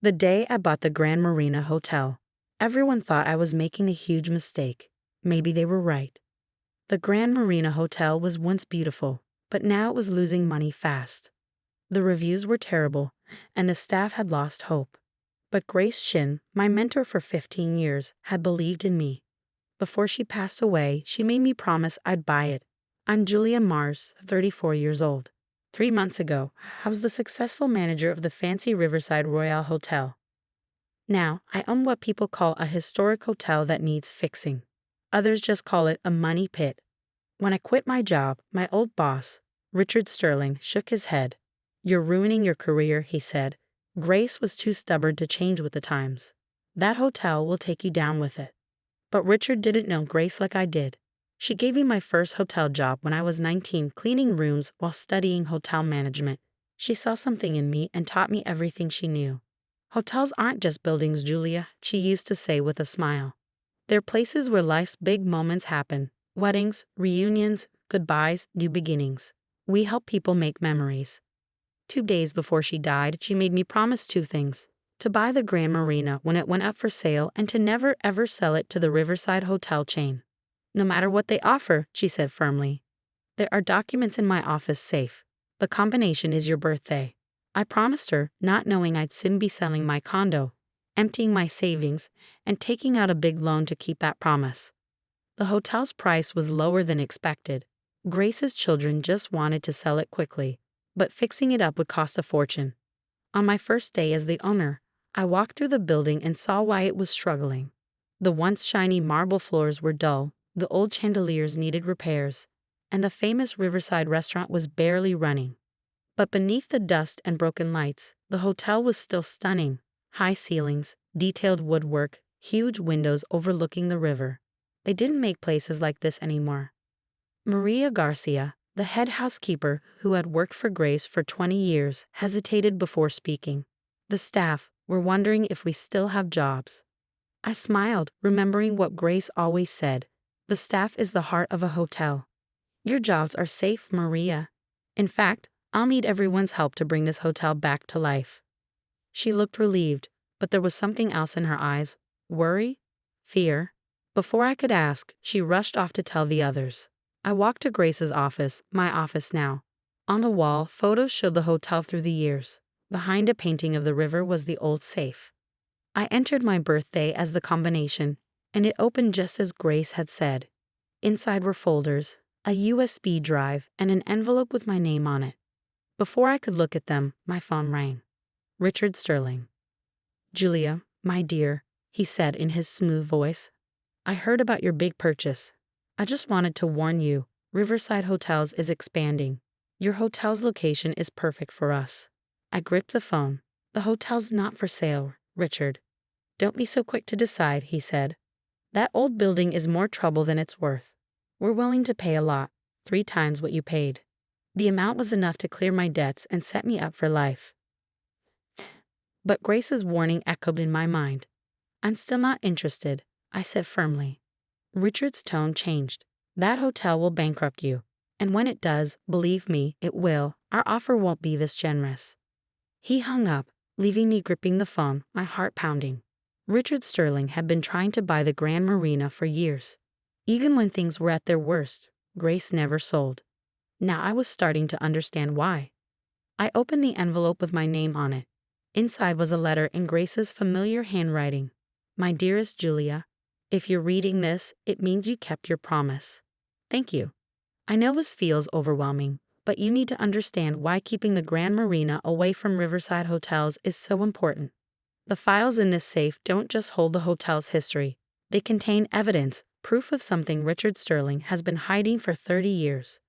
The day I bought the Grand Marina Hotel, everyone thought I was making a huge mistake. Maybe they were right. The Grand Marina Hotel was once beautiful, but now it was losing money fast. The reviews were terrible, and the staff had lost hope. But Grace Shin, my mentor for 15 years, had believed in me. Before she passed away, she made me promise I'd buy it. I'm Julia Mars, 34 years old. 3 months ago, I was the successful manager of the fancy Riverside Royale Hotel. Now, I own what people call a historic hotel that needs fixing. Others just call it a money pit. When I quit my job, my old boss, Richard Sterling, shook his head. "You're ruining your career," he said. Grace was too stubborn to change with the times. "That hotel will take you down with it." But Richard didn't know Grace like I did. She gave me my first hotel job when I was 19, cleaning rooms while studying hotel management. She saw something in me and taught me everything she knew. "Hotels aren't just buildings, Julia," she used to say with a smile. "They're places where life's big moments happen. Weddings, reunions, goodbyes, new beginnings. We help people make memories." 2 days before she died, she made me promise two things: to buy the Grand Marina when it went up for sale and to never ever sell it to the Riverside Hotel chain. "No matter what they offer," she said firmly. "There are documents in my office safe. The combination is your birthday." I promised her, not knowing I'd soon be selling my condo, emptying my savings, and taking out a big loan to keep that promise. The hotel's price was lower than expected. Grace's children just wanted to sell it quickly, but fixing it up would cost a fortune. On my first day as the owner, I walked through the building and saw why it was struggling. The once shiny marble floors were dull, the old chandeliers needed repairs, and the famous Riverside restaurant was barely running. But beneath the dust and broken lights, the hotel was still stunning. High ceilings, detailed woodwork, huge windows overlooking the river. They didn't make places like this anymore. Maria Garcia, the head housekeeper who had worked for Grace for 20 years, hesitated before speaking. "The staff, were wondering if we still have jobs." I smiled, remembering what Grace always said: "The staff is the heart of a hotel." "Your jobs are safe, Maria. In fact, I'll need everyone's help to bring this hotel back to life." She looked relieved, but there was something else in her eyes. Worry? Fear? Before I could ask, she rushed off to tell the others. I walked to Grace's office, my office now. On the wall, photos showed the hotel through the years. Behind a painting of the river was the old safe. I entered my birthday as the combination, and it opened just as Grace had said. Inside were folders, a USB drive, and an envelope with my name on it. Before I could look at them, my phone rang. Richard Sterling. "Julia, my dear," he said in his smooth voice. "I heard about your big purchase. I just wanted to warn you, Riverside Hotels is expanding. Your hotel's location is perfect for us." I gripped the phone. "The hotel's not for sale, Richard." "Don't be so quick to decide," he said. "That old building is more trouble than it's worth. We're willing to pay a lot, 3 times what you paid." The amount was enough to clear my debts and set me up for life. But Grace's warning echoed in my mind. "I'm still not interested," I said firmly. Richard's tone changed. "That hotel will bankrupt you. And when it does, believe me, it will, our offer won't be this generous." He hung up, leaving me gripping the phone, my heart pounding. Richard Sterling had been trying to buy the Grand Marina for years. Even when things were at their worst, Grace never sold. Now I was starting to understand why. I opened the envelope with my name on it. Inside was a letter in Grace's familiar handwriting. "My dearest Julia, if you're reading this, it means you kept your promise. Thank you. I know this feels overwhelming, but you need to understand why keeping the Grand Marina away from Riverside Hotels is so important. The files in this safe don't just hold the hotel's history. They contain evidence, proof of something Richard Sterling has been hiding for 30 years.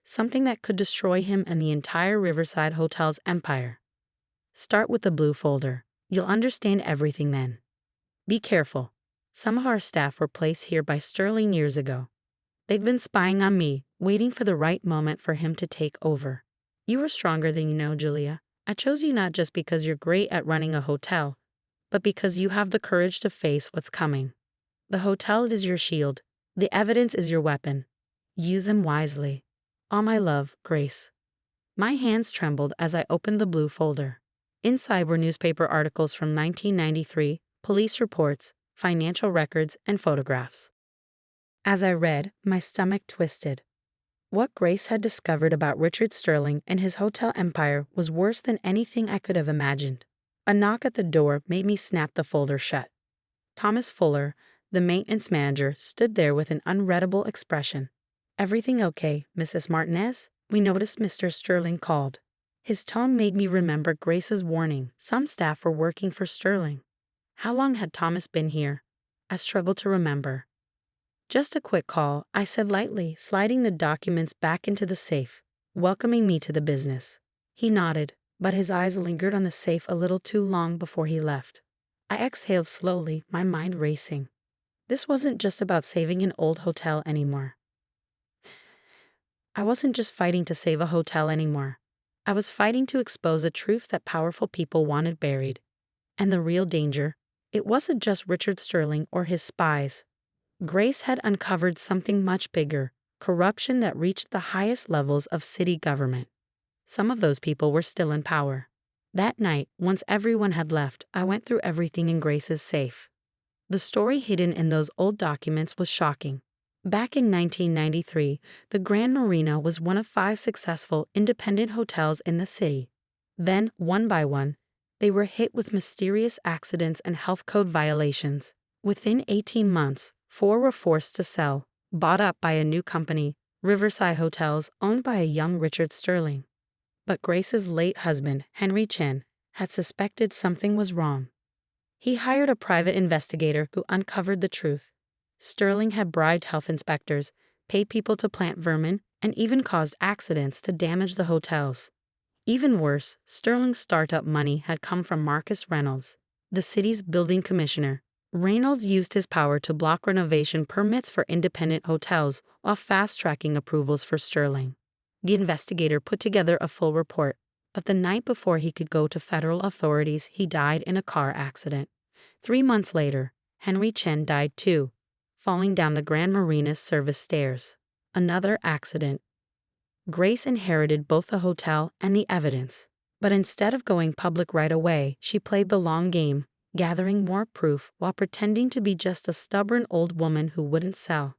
Something that could destroy him and the entire Riverside Hotel's empire. Start with the blue folder. You'll understand everything then. Be careful. Some of our staff were placed here by Sterling years ago. They've been spying on me, waiting for the right moment for him to take over. You are stronger than you know, Julia. I chose you not just because you're great at running a hotel, but because you have the courage to face what's coming. The hotel is your shield. The evidence is your weapon. Use them wisely. All my love, Grace." My hands trembled as I opened the blue folder. Inside were newspaper articles from 1993, police reports, financial records, and photographs. As I read, my stomach twisted. What Grace had discovered about Richard Sterling and his hotel empire was worse than anything I could have imagined. A knock at the door made me snap the folder shut. Thomas Fuller, the maintenance manager, stood there with an unreadable expression. "Everything okay, Mrs. Martinez? We noticed Mr. Sterling called." His tone made me remember Grace's warning. Some staff were working for Sterling. How long had Thomas been here? I struggled to remember. "Just a quick call," I said lightly, sliding the documents back into the safe, welcoming me to the business. He nodded, but his eyes lingered on the safe a little too long before he left. I exhaled slowly, my mind racing. This wasn't just about saving an old hotel anymore. I wasn't just fighting to save a hotel anymore. I was fighting to expose a truth that powerful people wanted buried. And the real danger, it wasn't just Richard Sterling or his spies. Grace had uncovered something much bigger, corruption that reached the highest levels of city government. Some of those people were still in power. That night, once everyone had left, I went through everything in Grace's safe. The story hidden in those old documents was shocking. Back in 1993, the Grand Marina was one of 5 successful independent hotels in the city. Then, one by one, they were hit with mysterious accidents and health code violations. Within 18 months, 4 were forced to sell, bought up by a new company, Riverside Hotels, owned by a young Richard Sterling. But Grace's late husband, Henry Chen, had suspected something was wrong. He hired a private investigator who uncovered the truth. Sterling had bribed health inspectors, paid people to plant vermin, and even caused accidents to damage the hotels. Even worse, Sterling's startup money had come from Marcus Reynolds, the city's building commissioner. Reynolds used his power to block renovation permits for independent hotels while fast-tracking approvals for Sterling. The investigator put together a full report, but the night before he could go to federal authorities, he died in a car accident. 3 months later, Henry Chen died too, falling down the Grand Marina's service stairs. Another accident. Grace inherited both the hotel and the evidence, but instead of going public right away, she played the long game, gathering more proof while pretending to be just a stubborn old woman who wouldn't sell.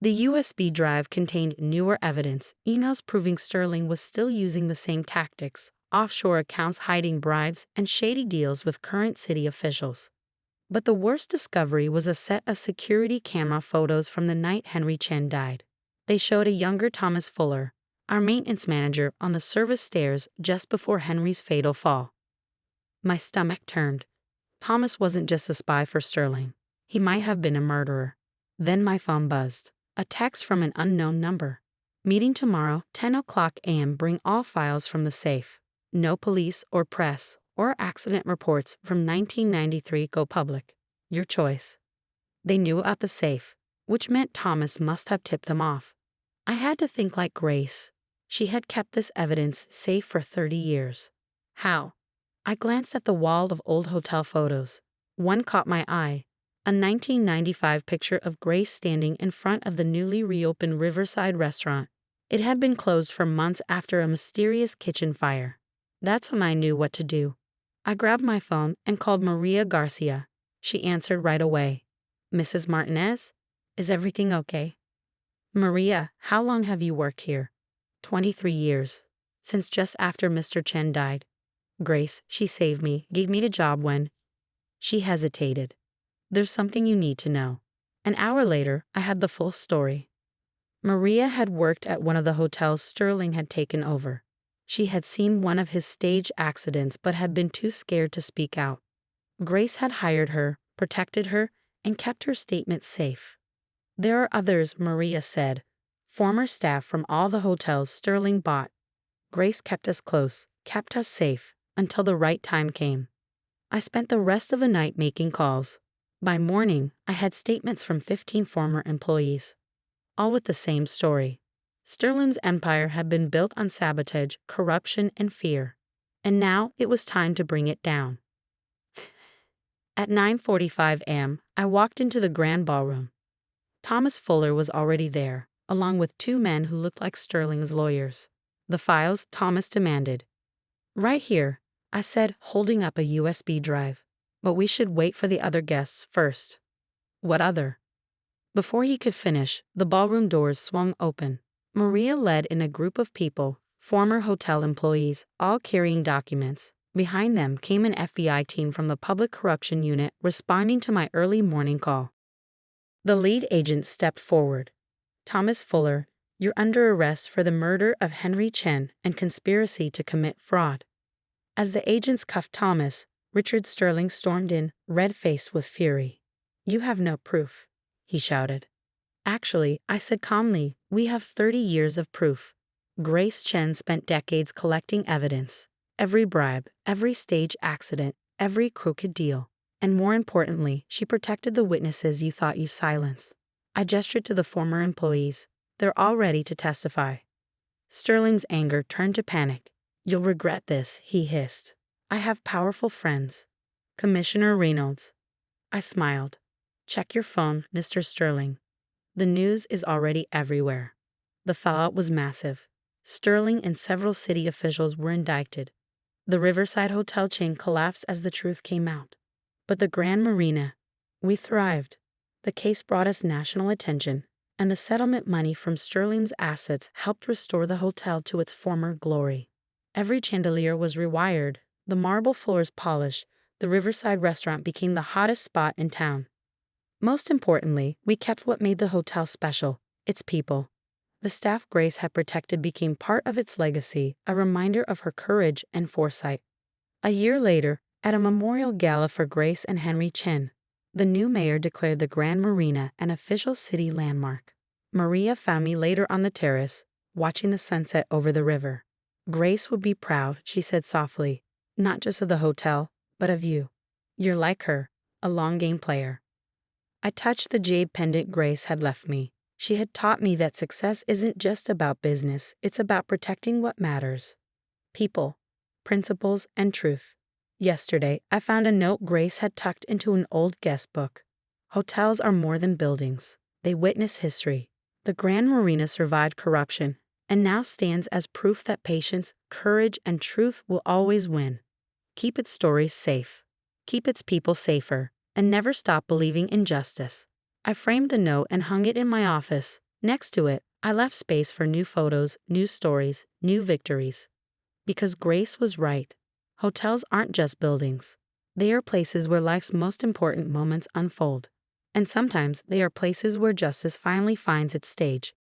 The USB drive contained newer evidence, emails proving Sterling was still using the same tactics, offshore accounts hiding bribes, and shady deals with current city officials. But the worst discovery was a set of security camera photos from the night Henry Chen died. They showed a younger Thomas Fuller, our maintenance manager, on the service stairs just before Henry's fatal fall. My stomach turned. Thomas wasn't just a spy for Sterling. He might have been a murderer. Then my phone buzzed. A text from an unknown number. "Meeting tomorrow, 10 o'clock a.m. Bring all files from the safe. No police or press or accident reports from 1993 go public. Your choice." They knew about the safe, which meant Thomas must have tipped them off. I had to think like Grace. She had kept this evidence safe for 30 years. How? I glanced at the wall of old hotel photos. One caught my eye. A 1995 picture of Grace standing in front of the newly reopened Riverside restaurant. It had been closed for months after a mysterious kitchen fire. That's when I knew what to do. I grabbed my phone and called Maria Garcia. She answered right away. "Mrs. Martinez? Is everything okay?" "Maria, how long have you worked here?" 23 years. Since just after Mr. Chen died. Grace, she saved me, gave me the job when... She hesitated. "There's something you need to know." An hour later, I had the full story. Maria had worked at one of the hotels Sterling had taken over. She had seen one of his stage accidents but had been too scared to speak out. Grace had hired her, protected her, and kept her statement safe. "There are others," Maria said. "Former staff from all the hotels Sterling bought. Grace kept us close, kept us safe, until the right time came." I spent the rest of the night making calls. By morning, I had statements from 15 former employees, all with the same story. Sterling's empire had been built on sabotage, corruption, and fear. And now it was time to bring it down. At 9:45 a.m., I walked into the grand ballroom. Thomas Fuller was already there, along with 2 men who looked like Sterling's lawyers. "The files," Thomas demanded. "Right here." I said, holding up a USB drive. But we should wait for the other guests first. What other? Before he could finish, the ballroom doors swung open. Maria led in a group of people, former hotel employees, all carrying documents. Behind them came an FBI team from the Public Corruption Unit responding to my early morning call. The lead agent stepped forward. Thomas Fuller, you're under arrest for the murder of Henry Chen and conspiracy to commit fraud. As the agents cuffed Thomas, Richard Sterling stormed in, red-faced with fury. You have no proof, he shouted. Actually, I said calmly, we have 30 years of proof. Grace Chen spent decades collecting evidence. Every bribe, every stage accident, every crooked deal. And more importantly, she protected the witnesses you thought you silenced. I gestured to the former employees. They're all ready to testify. Sterling's anger turned to panic. You'll regret this, he hissed. I have powerful friends. Commissioner Reynolds. I smiled. Check your phone, Mr. Sterling. The news is already everywhere. The fallout was massive. Sterling and several city officials were indicted. The Riverside Hotel chain collapsed as the truth came out. But the Grand Marina, we thrived. The case brought us national attention, and the settlement money from Sterling's assets helped restore the hotel to its former glory. Every chandelier was rewired, the marble floors polished, the Riverside restaurant became the hottest spot in town. Most importantly, we kept what made the hotel special, its people. The staff Grace had protected became part of its legacy, a reminder of her courage and foresight. A year later, at a memorial gala for Grace and Henry Chen, the new mayor declared the Grand Marina an official city landmark. Maria found me later on the terrace, watching the sunset over the river. Grace would be proud, she said softly, not just of the hotel, but of you. You're like her, a long game player. I touched the jade pendant Grace had left me. She had taught me that success isn't just about business, it's about protecting what matters. People, principles, and truth. Yesterday, I found a note Grace had tucked into an old guest book. Hotels are more than buildings. They witness history. The Grand Marina survived corruption, and now stands as proof that patience, courage, and truth will always win. Keep its stories safe. Keep its people safer, and never stop believing in justice. I framed the note and hung it in my office. Next to it, I left space for new photos, new stories, new victories. Because Grace was right. Hotels aren't just buildings. They are places where life's most important moments unfold. And sometimes they are places where justice finally finds its stage.